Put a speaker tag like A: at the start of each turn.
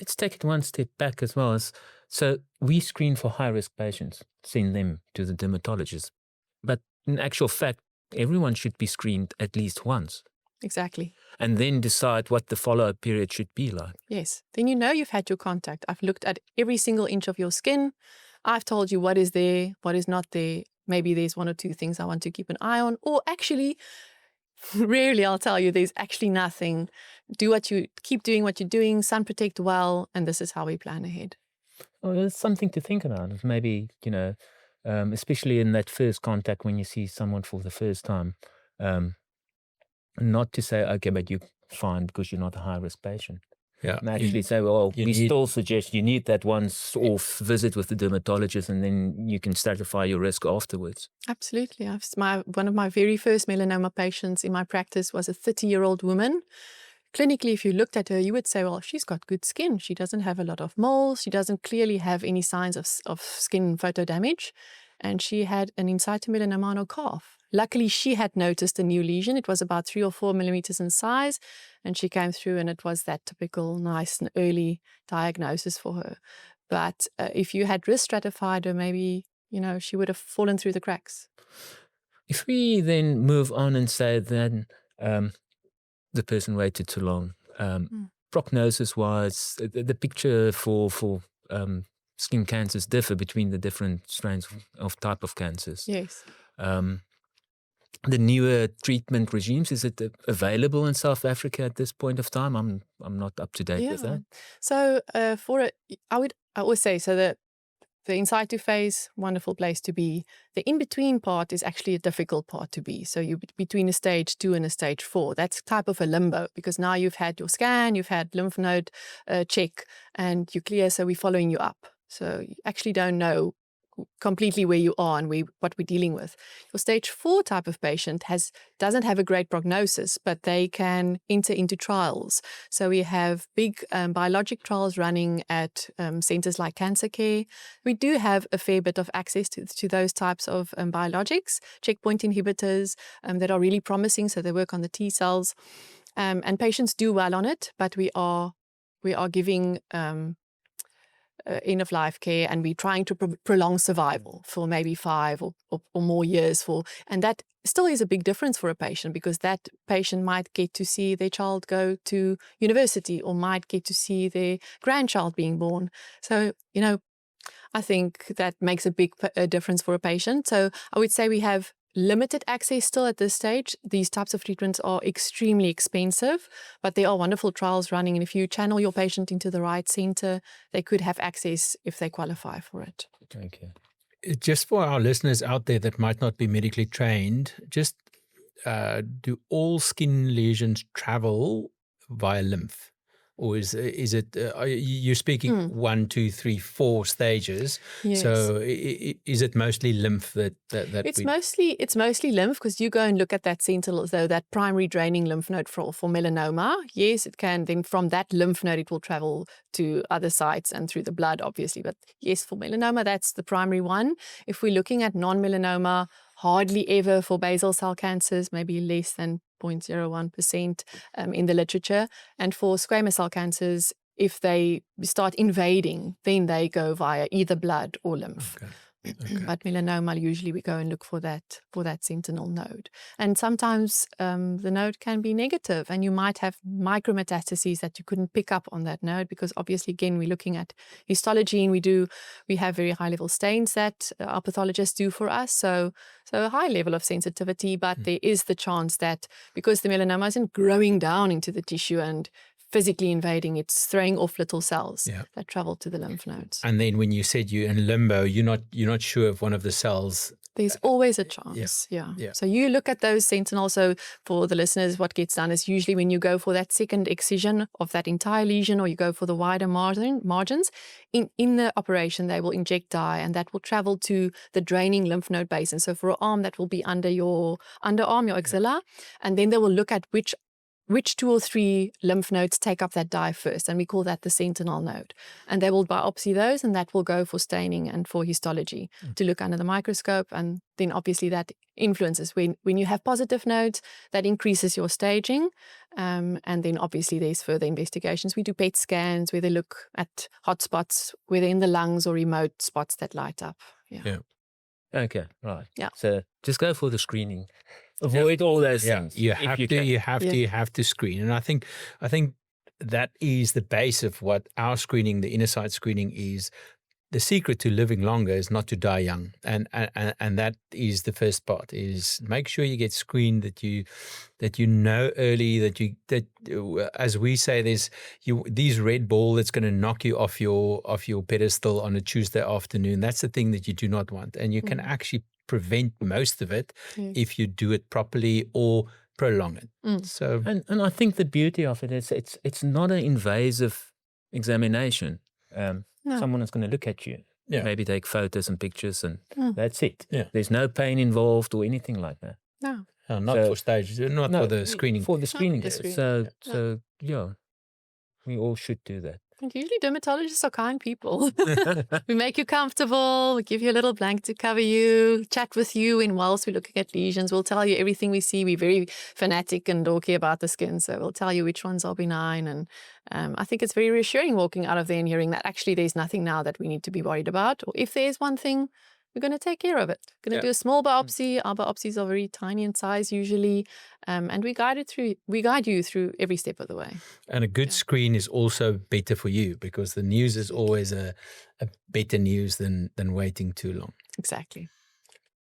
A: let's take it one step back as well. So we screen for high-risk patients, send them to the dermatologist. But in actual fact, everyone should be screened at least once.
B: Exactly.
A: And then decide what the follow-up period should be like.
B: Yes. Then you've had your contact. I've looked at every single inch of your skin. I've told you what is there, what is not there. Maybe there's one or two things I want to keep an eye on. Or actually, rarely I'll tell you there's actually nothing. Keep doing what you're doing, sun protect well, and this is how we plan ahead.
A: Well, there's something to think about. Maybe, especially in that first contact when you see someone for the first time, not to say, okay, but you're fine because you're not a high-risk patient.
C: Yeah.
A: And actually say, well, still suggest you need that once-off visit with the dermatologist, and then you can stratify your risk afterwards.
B: Absolutely. One of my very first melanoma patients in my practice was a 30-year-old woman. Clinically, if you looked at her, you would say, well, she's got good skin. She doesn't have a lot of moles. She doesn't clearly have any signs of skin photo damage. And she had an in situ melanoma on her calf. Luckily, she had noticed a new lesion. It was about 3 or 4 millimeters in size. And she came through and it was that typical nice and early diagnosis for her. But if you had risk stratified her, maybe, she would have fallen through the cracks.
A: If we then move on and say then the person waited too long, prognosis-wise, the picture for skin cancers differ between the different strains of type of cancers.
B: Yes.
A: The newer treatment regimes, is it available in South Africa at this point of time? I'm not up to date with that.
B: So I always say, so the in situ phase, wonderful place to be. The in-between part is actually a difficult part to be. So you're between a stage 2 and a stage 4. That's type of a limbo because now you've had your scan, you've had lymph node check, and you're clear, so we're following you up. So you actually don't know completely where you are and what we're dealing with. Your stage 4 type of patient doesn't have a great prognosis, but they can enter into trials. So we have big biologic trials running at centers like Cancer Care. We do have a fair bit of access to those types of biologics, checkpoint inhibitors that are really promising. So they work on the T cells, and patients do well on it. But we are giving end-of-life care, and we're trying to prolong survival for maybe 5 or more years and that still is a big difference for a patient because that patient might get to see their child go to university or might get to see their grandchild being born. So, I think that makes a big difference for a patient. So I would say we have limited access still at this stage. These types of treatments are extremely expensive, but there are wonderful trials running. And if you channel your patient into the right center, they could have access if they qualify for it.
A: Okay.
C: Just for our listeners out there that might not be medically trained, just do all skin lesions travel via lymph? Or is it you're speaking 1, 2, 3, 4 stages?
B: Yes.
C: So is it mostly lymph that
B: it's mostly lymph because you go and look at that sentinel, though that primary draining lymph node for melanoma. Yes, it can. Then from that lymph node, it will travel to other sites and through the blood, obviously. But yes, for melanoma, that's the primary one. If we're looking at non-melanoma, hardly ever for basal cell cancers, maybe less than 0.01% in the literature. And for squamous cell cancers, if they start invading, then they go via either blood or lymph.
C: Okay.
B: But melanoma, usually we go and look for that sentinel node. And sometimes the node can be negative and you might have micrometastases that you couldn't pick up on that node because obviously, again, we're looking at histology and we have very high level stains that our pathologists do for us. So a high level of sensitivity, but there is the chance that because the melanoma isn't growing down into the tissue and physically invading, it's throwing off little cells that travel to the lymph nodes.
C: And then when you said you're in limbo, you're not sure if one of the cells.
B: There's always a chance. Yeah. So you look at those sentinels. So for the listeners, what gets done is usually when you go for that second excision of that entire lesion, or you go for the wider margins, in the operation they will inject dye, and that will travel to the draining lymph node basin. So for an arm, that will be under your underarm, your axilla, and then they will look at which which 2 or 3 lymph nodes take up that dye first, and we call that the sentinel node. And they will biopsy those, and that will go for staining and for histology to look under the microscope. And then obviously that influences when you have positive nodes, that increases your staging. And then obviously there's further investigations. We do PET scans where they look at hotspots, whether in the lungs or remote spots that light up.
C: Yeah.
A: Okay, right.
B: Yeah.
A: So just go for the screening. Avoid all those things.
C: You
A: if
C: have
A: you
C: to,
A: can.
C: you have to screen. And I think that is the base of what our screening, the Innersight screening is. The secret to living longer is not to die young. And that is the first part, is make sure you get screened, that you know early, that as we say, there's these red ball that's going to knock you off your pedestal on a Tuesday afternoon. That's the thing that you do not want. And you can actually prevent most of it if you do it properly or prolong it. So
A: And I think the beauty of it is it's not an invasive examination.
B: No.
A: Someone is going to look at you, maybe take photos and pictures, and that's it.
C: Yeah.
A: There's no pain involved or anything like that.
B: No.
C: not for stage, not for the screening.
A: For the screening.
B: the screening.
A: So we all should do that.
B: And usually dermatologists are kind people. We make you comfortable, we give you a little blanket to cover you, chat with you, and whilst we're looking at lesions, we'll tell you everything we see. We're very fanatic and dorky about the skin, so we'll tell you which ones are benign. And I think it's very reassuring walking out of there and hearing that actually there's nothing now that we need to be worried about. Or if there's one thing, we're going to take care of it. We're going to do a small biopsy. Our biopsies are very tiny in size usually, and we guide you through every step of the way.
C: And a good screen is also better for you, because the news is always a better news than waiting too long.
B: Exactly.